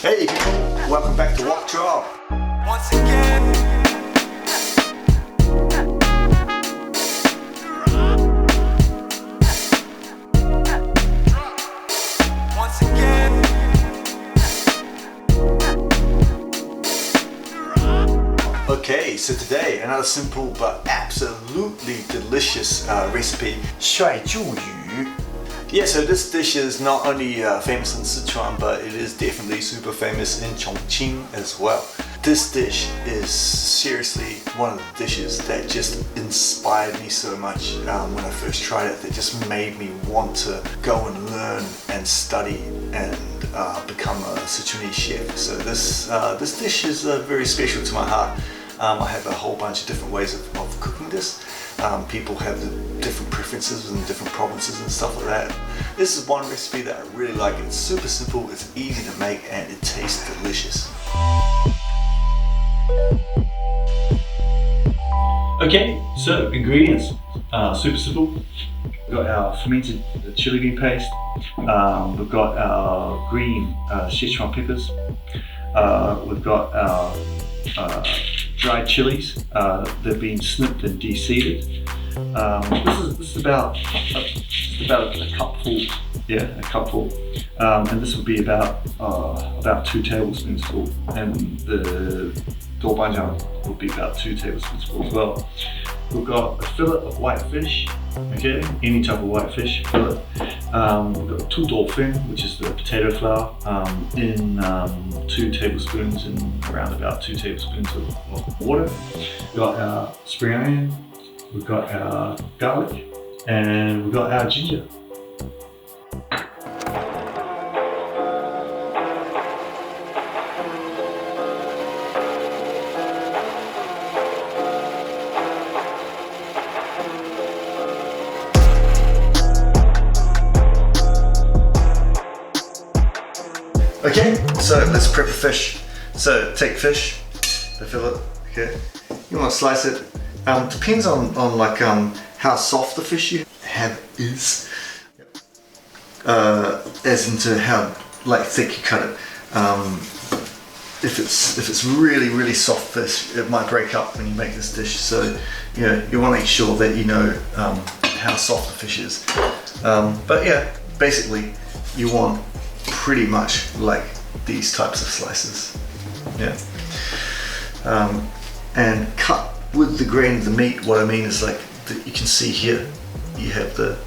Hey people, welcome back to Walk Job. Once again. Once again. Okay, so today another simple but absolutely delicious recipe, 帅柱鱼. Yeah, so this dish is not only famous in Sichuan, but it is definitely super famous in Chongqing as well. This dish is seriously one of the dishes that just inspired me so much when I first tried it. That just made me want to go and learn and study and become a Sichuanese chef. So this dish is very special to my heart. I have a whole bunch of different ways of cooking this. People have the different preferences in different provinces and stuff like that. This is one recipe that I really like. It's super simple, it's easy to make, and it tastes delicious. Okay, so ingredients, super simple. We've got our fermented chili bean paste. We've got our green Szechuan peppers. We've got our dried chilies. They've been snipped and de-seeded. This is about a cupful. Yeah, a cupful. And this would be about 2 tablespoons full. And the doubanjiang would be about 2 tablespoons full as well. We've got a fillet of white fish. Okay, any type of white fish fillet. We've got 2 doubanjiang, which is the potato flour, in 2 tablespoons and around about 2 tablespoons of water. We've got our spring onion, we've got our garlic, and we've got our ginger. Okay, so let's prep the fish. So take fish, the fillet, okay. You want to slice it. Depends on like how soft the fish you have is, as into how like thick you cut it. If it's really soft fish, it might break up when you make this dish. So you know you want to make sure that you know how soft the fish is. But yeah, basically you want pretty much like these types of slices, yeah, and cut with the grain of the meat. What I mean is like you can see here, you have the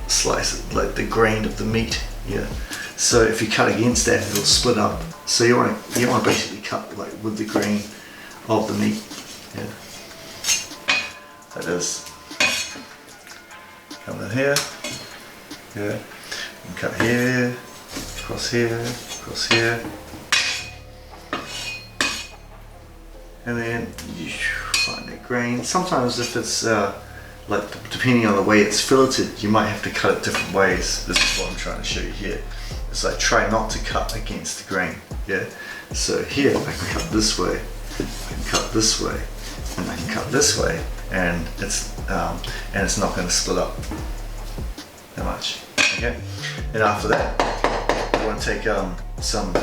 slice, like the grain of the meat, yeah. So if you cut against that, it'll split up. So you want to basically cut like with the grain of the meat, yeah. Like this. Come in here, yeah, and cut here. Across here, and then you find the grain. Sometimes if it's like depending on the way it's filleted, you might have to cut it different ways. This is what I'm trying to show you here. It's like try not to cut against the grain, yeah. So here I can cut this way, I can cut this way, and I can cut this way, and it's not going to split up that much, okay. And after that, I want to take some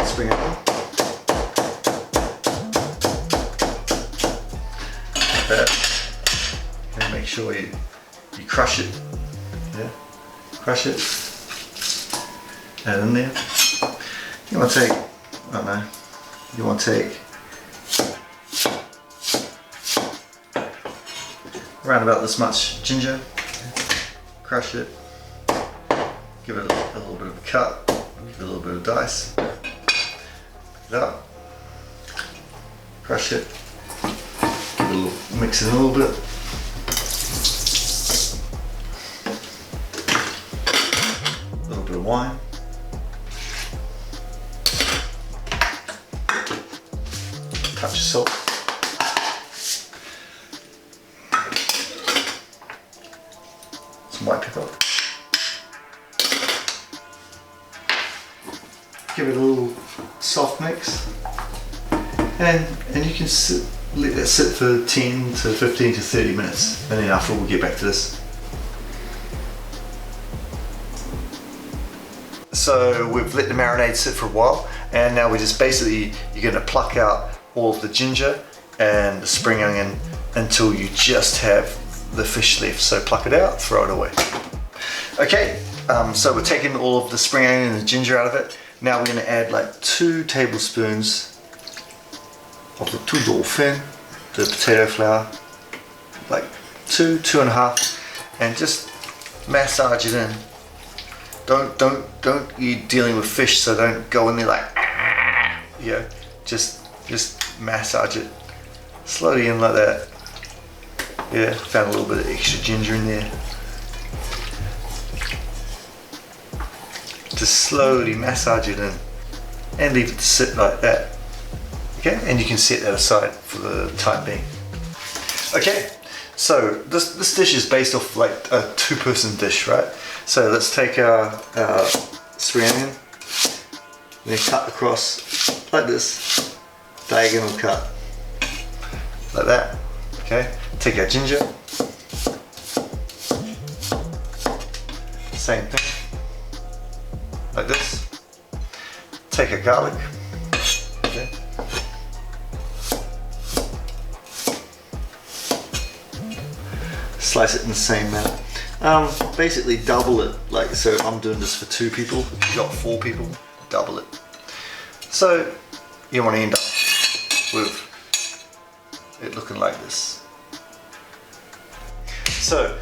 spring onion, like that, and make sure you crush it, yeah, crush it, add in there. You want to take, I don't know, you want to take around about this much ginger, crush it, give it a little bit of a cut, give it a little bit of dice, pick it up, crush it, give it a little, mix it in a little bit, a little bit of wine, touch of salt, some white pepper. Give it a little soft mix, and you can let that sit for 10 to 15 to 30 minutes, and then after we'll get back to this. So we've let the marinade sit for a while, and now we're just basically, you're gonna pluck out all of the ginger and the spring onion until you just have the fish left. So pluck it out, throw it away. Okay, so we're taking all of the spring onion and the ginger out of it. Now we're gonna add like 2 tablespoons of the doubanjiang, the potato flour, like 2.5, and just massage it in. Don't you're dealing with fish, so don't go in there like, yeah, just massage it slowly in like that. Yeah, found a little bit of extra ginger in there. Just slowly massage it in and leave it to sit like that. Okay, and you can set that aside for the time being. Okay, so this dish is based off like a 2-person dish, right? So let's take our spring onion, then cut across like this, diagonal cut, like that. Okay, take our ginger, same thing, like this. Take our garlic, okay. Slice it in the same manner. Basically double it, like, so I'm doing this for 2 people, if you got 4 people, double it. So you want to end up with it looking like this. So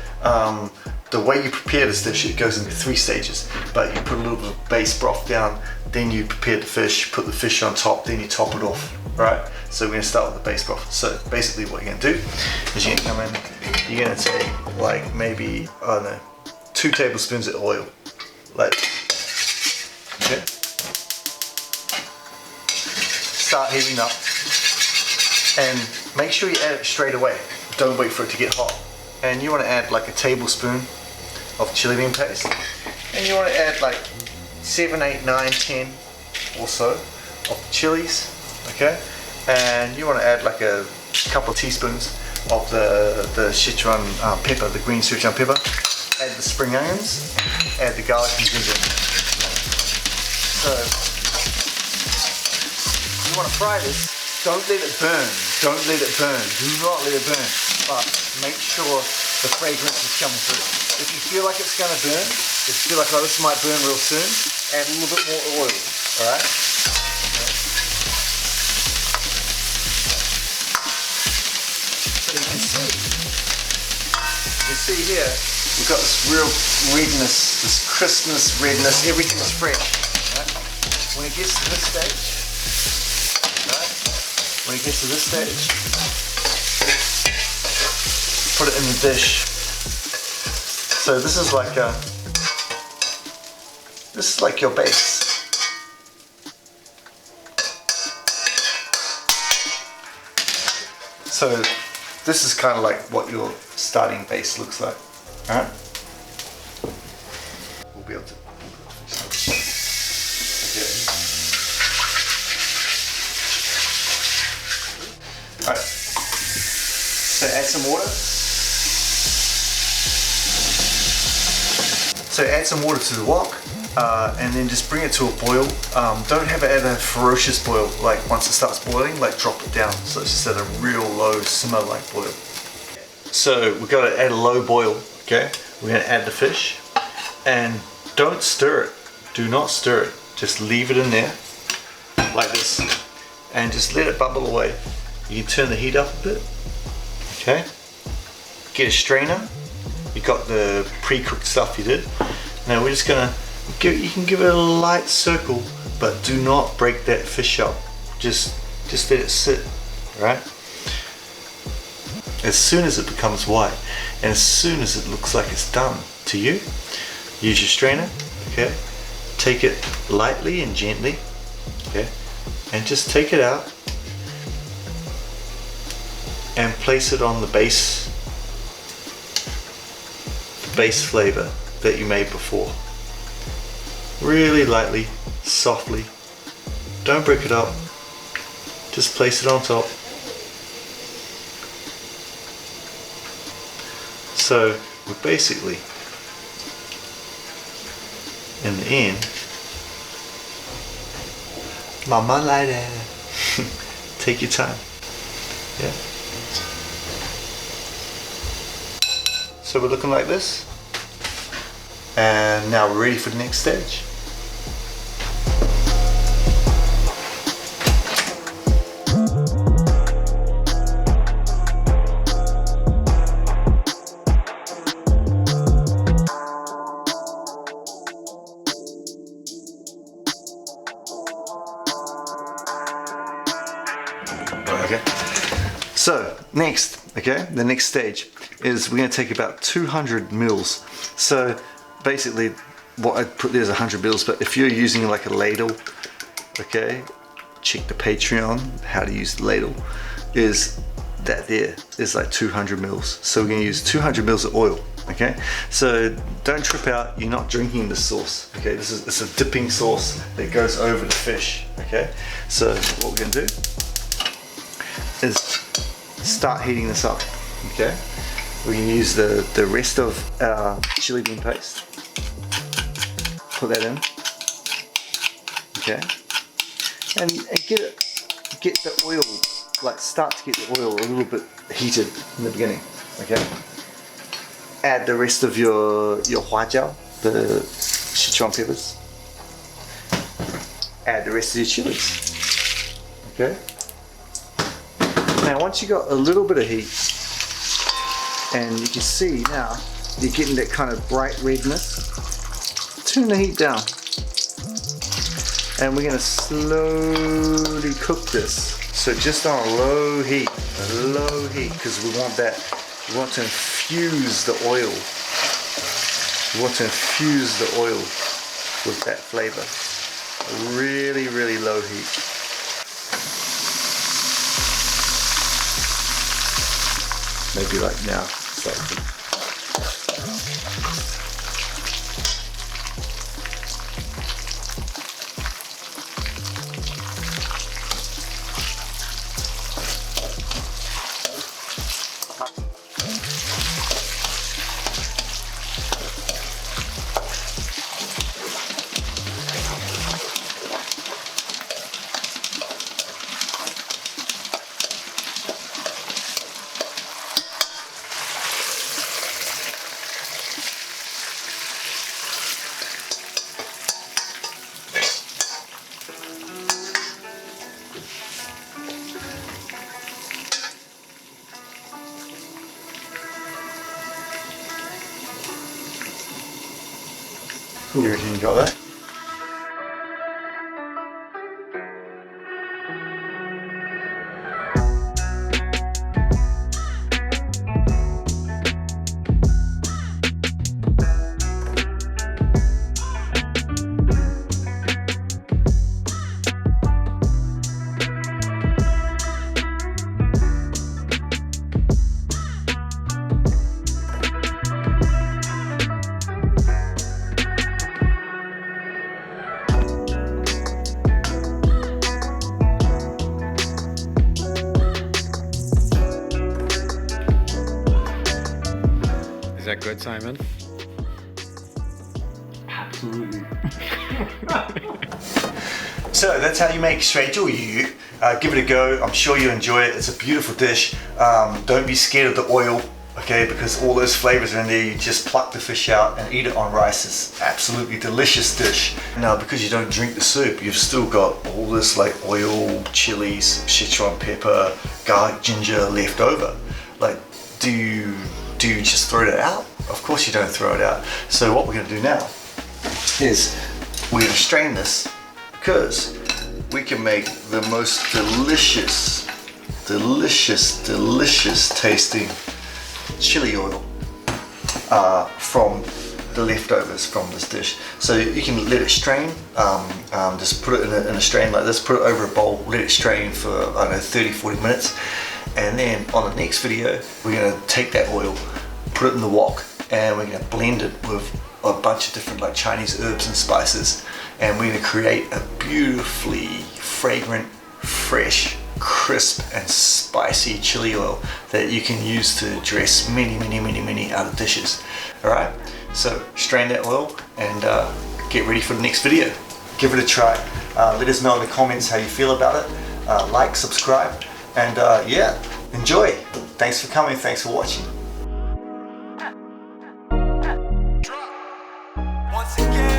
the way you prepare this dish, it goes into 3 stages, but you put a little bit of base broth down, then you prepare the fish, put the fish on top, then you top it off, right? So we're going to start with the base broth. So basically what you're going to do is you're going to come in, you're going to take like maybe, I don't know, 2 tablespoons of oil, like, okay? Start heating up, and make sure you add it straight away. Don't wait for it to get hot. And you want to add like a tablespoon of chili bean paste, and you want to add like 7, 8, 9, 10 or so of the chilies, okay? And you want to add like a couple of teaspoons of the Sichuan pepper, the green Sichuan pepper. Add the spring onions, add the garlic and ginger. So you want to fry this. Don't let it burn. Don't let it burn. Do not let it burn. But make sure the fragrance is coming through. If you feel like it's going to burn, if you feel like, oh, this might burn real soon, add a little bit more oil. All right. So you can see here, we've got this real redness, this crispness, redness, everything's fresh. Right? When it gets to this stage, right? When it gets to this stage, put it in the dish. So this is like your base. So this is kind of like what your starting base looks like. Alright? We'll be able to. Okay. Alright. So add some water. So add some water to the wok, and then just bring it to a boil. Don't have it at a ferocious boil, like once it starts boiling, like drop it down. So it's just at a real low simmer like boil. So we've got to add a low boil, okay? We're going to add the fish, and don't stir it. Do not stir it. Just leave it in there, like this, and just let it bubble away. You can turn the heat up a bit, okay? Get a strainer. You got the pre-cooked stuff you did. Now we're just gonna you can give it a light circle, but do not break that fish up. Just let it sit, right? As soon as it becomes white, and as soon as it looks like it's done to you, use your strainer, okay? Take it lightly and gently, okay? And just take it out and place it on the base flavor that you made before. Really lightly, softly. Don't break it up. Just place it on top. So we're basically, in the end, Marinade. Take your time. Yeah. So we're looking like this. And now we're ready for the next stage. Okay. So next, okay, the next stage is we're going to take about 200 mils. So basically, what I put there is 100 mils, but if you're using like a ladle, okay, check the Patreon how to use the ladle. Is that there is like 200 mils. So we're going to use 200 mils of oil. Okay, so don't trip out. You're not drinking the sauce. Okay, it's a dipping sauce that goes over the fish. Okay, so what we're going to do is start heating this up. Okay, we can use the rest of our chili bean paste. Put that in. Okay, and get the oil, like start to get the oil a little bit heated in the beginning. Okay, add the rest of your huajiao, the Sichuan peppers. Add the rest of your chilies. Okay. Now once you got a little bit of heat, and you can see now you're getting that kind of bright redness, turn the heat down. And we're going to slowly cook this. So just on a low heat, because we want to infuse the oil. We want to infuse the oil with that flavor. A really, really low heat. Maybe like now, slightly. You reckon you got that? Is that good, Simon? Absolutely. So that's how you make Shuǐ zhǔ. Give it a go. I'm sure you enjoy it. It's a beautiful dish. Don't be scared of the oil, okay? Because all those flavors are in there. You just pluck the fish out and eat it on rice. It's absolutely delicious dish. Now, because you don't drink the soup, you've still got all this like oil, chilies, Sichuan pepper, garlic, ginger left over. Like, do you just throw that out? Of course you don't throw it out. So what we're going to do now is we're going to strain this, because we can make the most delicious tasting chili oil from the leftovers from this dish. So you can let it strain, just put it in a strain like this, put it over a bowl, let it strain for, I don't know, 30-40 minutes. And then on the next video, we're going to take that oil, put it in the wok, and we're going to blend it with a bunch of different like Chinese herbs and spices, and we're going to create a beautifully fragrant, fresh, crisp and spicy chili oil that you can use to dress many other dishes. Alright, so strain that oil and get ready for the next video. give it a try. Let us know in the comments how you feel about it. Like, subscribe, and yeah, enjoy. Thanks for coming, thanks for watching. Once again.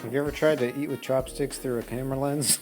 Have you ever tried to eat with chopsticks through a camera lens?